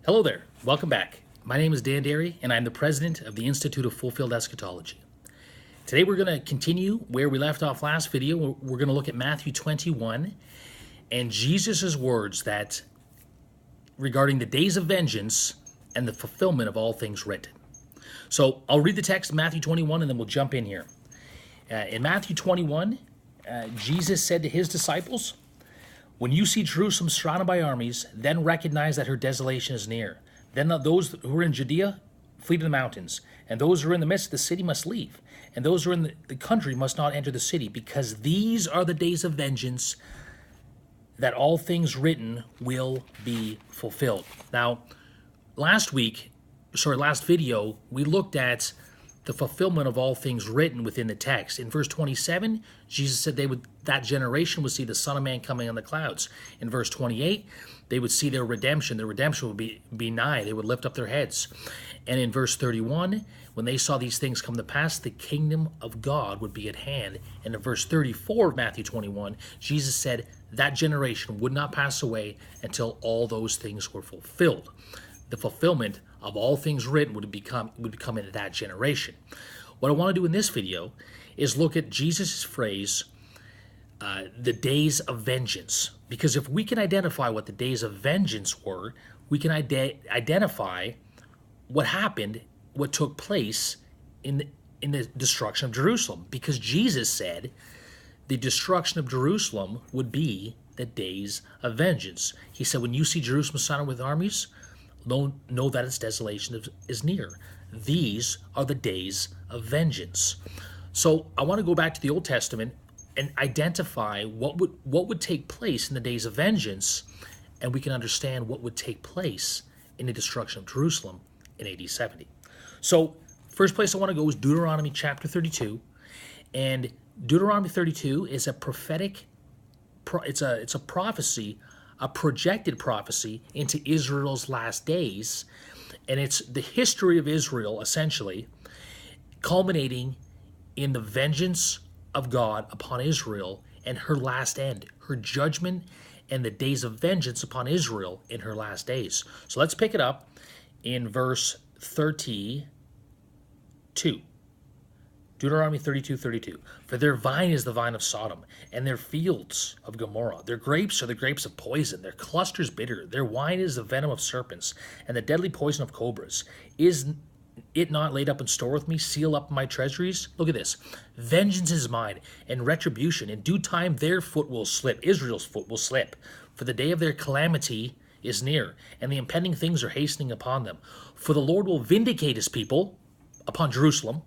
Hello there. Welcome back. My name is Dan Derry, and I'm the president of the Institute of Fulfilled Eschatology. Today we're going to continue where we left off last video. We're going to look at Matthew 21 and Jesus' words that regarding the days of vengeance and the fulfillment of all things written. So I'll read the text, Matthew 21, and then we'll jump in here. In Matthew 21, Jesus said to his disciples, "When you see Jerusalem surrounded by armies, then recognize that her desolation is near. Then those who are in Judea flee to the mountains, and those who are in the midst of the city must leave, and those who are in the country must not enter the city, because these are the days of vengeance, that all things written will be fulfilled." Now, last video, we looked at the fulfillment of all things written within the text. In verse 27, Jesus said that generation would see the Son of Man coming on the clouds. In verse 28, they would see their redemption. Their redemption would be nigh. They would lift up their heads. And in verse 31, when they saw these things come to pass, the kingdom of God would be at hand. And in verse 34 of Matthew 21, Jesus said that generation would not pass away until all those things were fulfilled. The fulfillment of all things written would become in that generation. What I want to do in this video is look at Jesus' phrase, the days of vengeance. Because if we can identify what the days of vengeance were, we can identify what happened, what took place in the destruction of Jerusalem. Because Jesus said the destruction of Jerusalem would be the days of vengeance. He said, when you see Jerusalem surrounded with armies, know that its desolation is near. These are the days of vengeance. So I want to go back to the Old Testament and identify what would take place in the days of vengeance, and we can understand what would take place in the destruction of Jerusalem in AD 70. So first place I want to go is Deuteronomy chapter 32, and Deuteronomy 32 is a prophetic. It's a prophecy, a projected prophecy into Israel's last days, and it's the history of Israel, essentially, culminating in the vengeance of God upon Israel and her last end, her judgment and the days of vengeance upon Israel in her last days. So let's pick it up in verse 32. Deuteronomy 32:32. "For their vine is the vine of Sodom, and their fields of Gomorrah. Their grapes are the grapes of poison, their clusters bitter. Their wine is the venom of serpents, and the deadly poison of cobras. Is it not laid up in store with me, sealed up in my treasuries?" Look at this. "Vengeance is mine, and retribution. In due time their foot will slip, Israel's foot will slip. For the day of their calamity is near, and the impending things are hastening upon them. For the Lord will vindicate his people upon Jerusalem,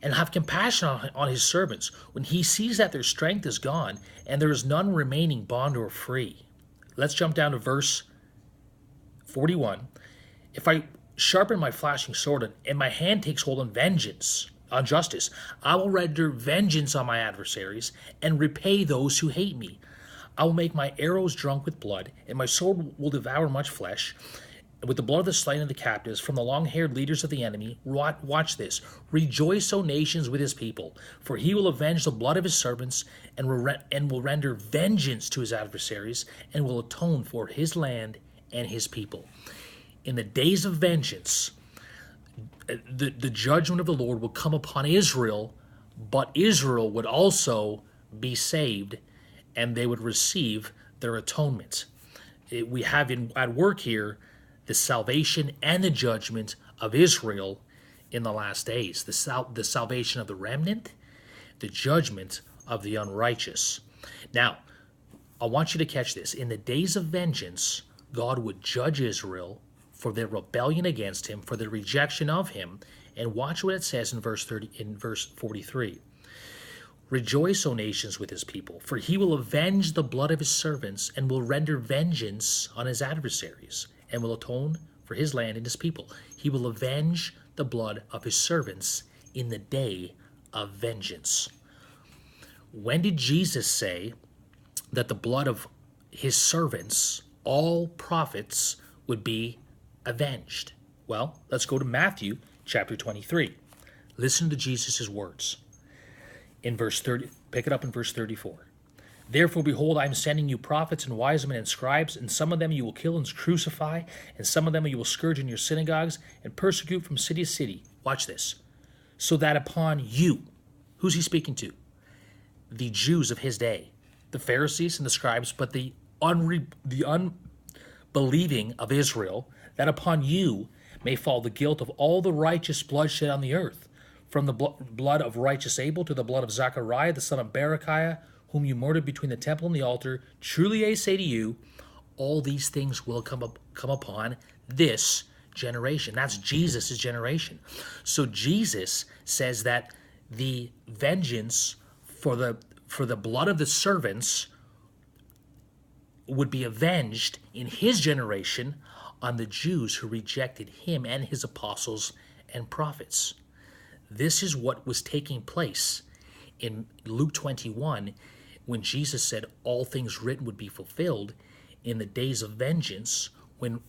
and have compassion on his servants, when he sees that their strength is gone, and there is none remaining bond or free." Let's jump down to verse 41. "If I sharpen my flashing sword, and my hand takes hold on vengeance, on justice, I will render vengeance on my adversaries, and repay those who hate me. I will make my arrows drunk with blood, and my sword will devour much flesh, with the blood of the slain and the captives, from the long-haired leaders of the enemy. Watch this. Rejoice, O nations, with his people, for he will avenge the blood of his servants, and will render vengeance to his adversaries, and will atone for his land and his people." In the days of vengeance, the judgment of the Lord will come upon Israel, but Israel would also be saved, and they would receive their atonement. We have at work here the salvation and the judgment of Israel in the last days. The salvation of the remnant, the judgment of the unrighteous. Now, I want you to catch this. In the days of vengeance, God would judge Israel for their rebellion against him, for their rejection of him. And watch what it says in verse 43. "Rejoice, O nations, with his people, for he will avenge the blood of his servants, and will render vengeance on his adversaries, and will atone for his land and his people. He will avenge the blood of his servants in the day of vengeance." When did Jesus say that the blood of his servants, all prophets, would be avenged? Well, let's go to Matthew chapter 23. Listen to Jesus' words. In verse 30, pick it up in verse 34. Therefore, behold, I am sending you prophets and wise men and scribes, and some of them you will kill and crucify, and some of them you will scourge in your synagogues and persecute from city to city. Watch this. So that upon you, who's he speaking to? The Jews of his day, the Pharisees and the scribes, but the unbelieving of Israel, that upon you may fall the guilt of all the righteous blood shed on the earth, from the blood of righteous Abel to the blood of Zechariah, the son of Berechiah, whom you murdered between the temple and the altar. Truly I say to you, all these things will come upon this generation. That's Jesus' generation. So Jesus says that the vengeance for the blood of the servants would be avenged in his generation on the Jews who rejected him and his apostles and prophets. This is what was taking place in Luke 21 when Jesus said all things written would be fulfilled in the days of vengeance when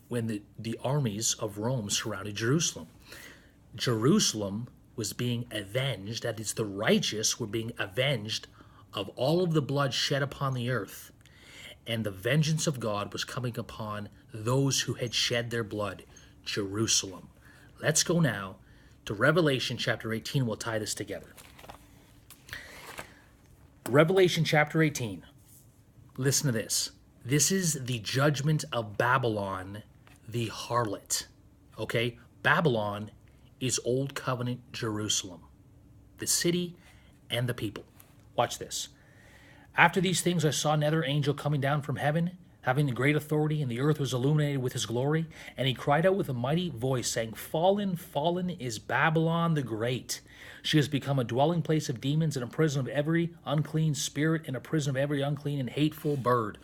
the armies of Rome surrounded Jerusalem. Jerusalem was being avenged, that is, the righteous were being avenged of all of the blood shed upon the earth. And the vengeance of God was coming upon those who had shed their blood, Jerusalem. Let's go now to Revelation chapter 18. We'll tie this together. Revelation chapter 18. Listen to this. This is the judgment of Babylon, the harlot. Okay? Babylon is Old Covenant Jerusalem, the city and the people. Watch this. After these things I saw another angel coming down from heaven, having the great authority, and the earth was illuminated with his glory. And he cried out with a mighty voice, saying, Fallen, fallen is Babylon the Great. She has become a dwelling place of demons and a prison of every unclean spirit and a prison of every unclean and hateful bird.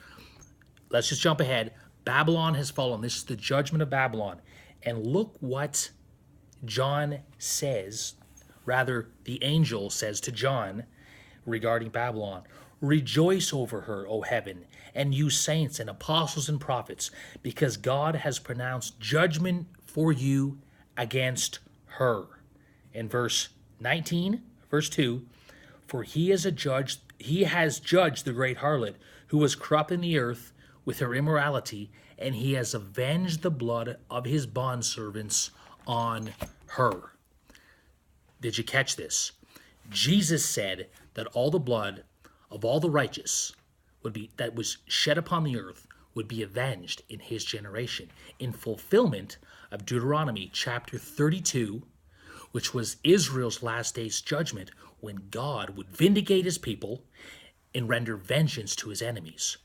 Let's just jump ahead. Babylon has fallen. This is the judgment of Babylon. And look what John says, rather the angel says to John regarding Babylon. Rejoice over her, O heaven, and you saints and apostles and prophets, because God has pronounced judgment for you against her. In verse 19, verse 2, for he has judged the great harlot, who was corrupting the earth with her immorality, and he has avenged the blood of his bondservants on her. Did you catch this? Jesus said that all the blood of all the righteous that was shed upon the earth would be avenged in his generation, in fulfillment of Deuteronomy chapter 32, which was Israel's last day's judgment, when God would vindicate his people and render vengeance to his enemies.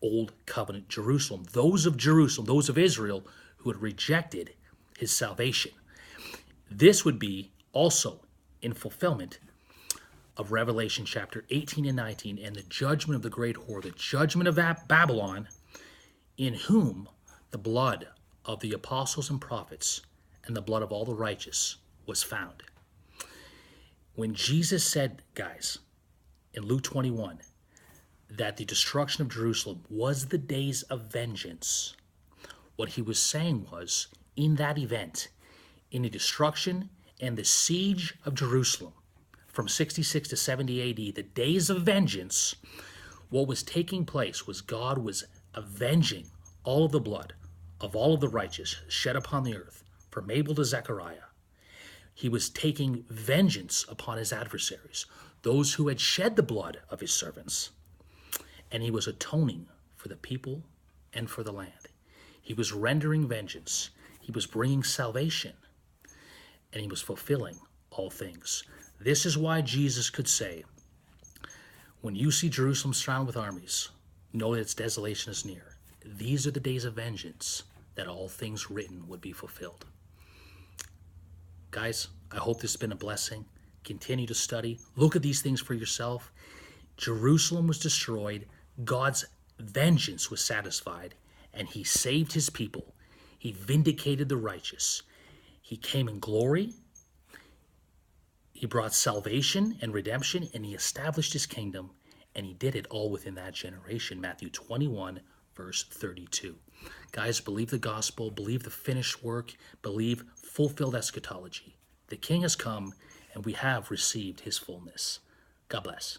Old Covenant Jerusalem, those of Israel who had rejected his salvation. This would be also in fulfillment of Revelation chapter 18 and 19, and the judgment of the great whore, the judgment of Babylon, in whom the blood of the apostles and prophets and the blood of all the righteous was found. When Jesus said, guys, in Luke 21, that the destruction of Jerusalem was the days of vengeance, what he was saying was, in that event, in the destruction and the siege of Jerusalem, from 66 to 70 AD, the days of vengeance, what was taking place was God was avenging all of the blood of all of the righteous shed upon the earth, from Abel to Zechariah. He was taking vengeance upon his adversaries, those who had shed the blood of his servants. And he was atoning for the people and for the land. He was rendering vengeance. He was bringing salvation. And he was fulfilling all things. This is why Jesus could say, when you see Jerusalem surrounded with armies, know that its desolation is near. These are the days of vengeance, that all things written would be fulfilled. Guys, I hope this has been a blessing. Continue to study. Look at these things for yourself. Jerusalem was destroyed. God's vengeance was satisfied, and he saved his people. He vindicated the righteous. He came in glory. He brought salvation and redemption, and he established his kingdom, and he did it all within that generation. Matthew 21, verse 32. Guys, believe the gospel, believe the finished work, believe fulfilled eschatology. The King has come, and we have received his fullness. God bless.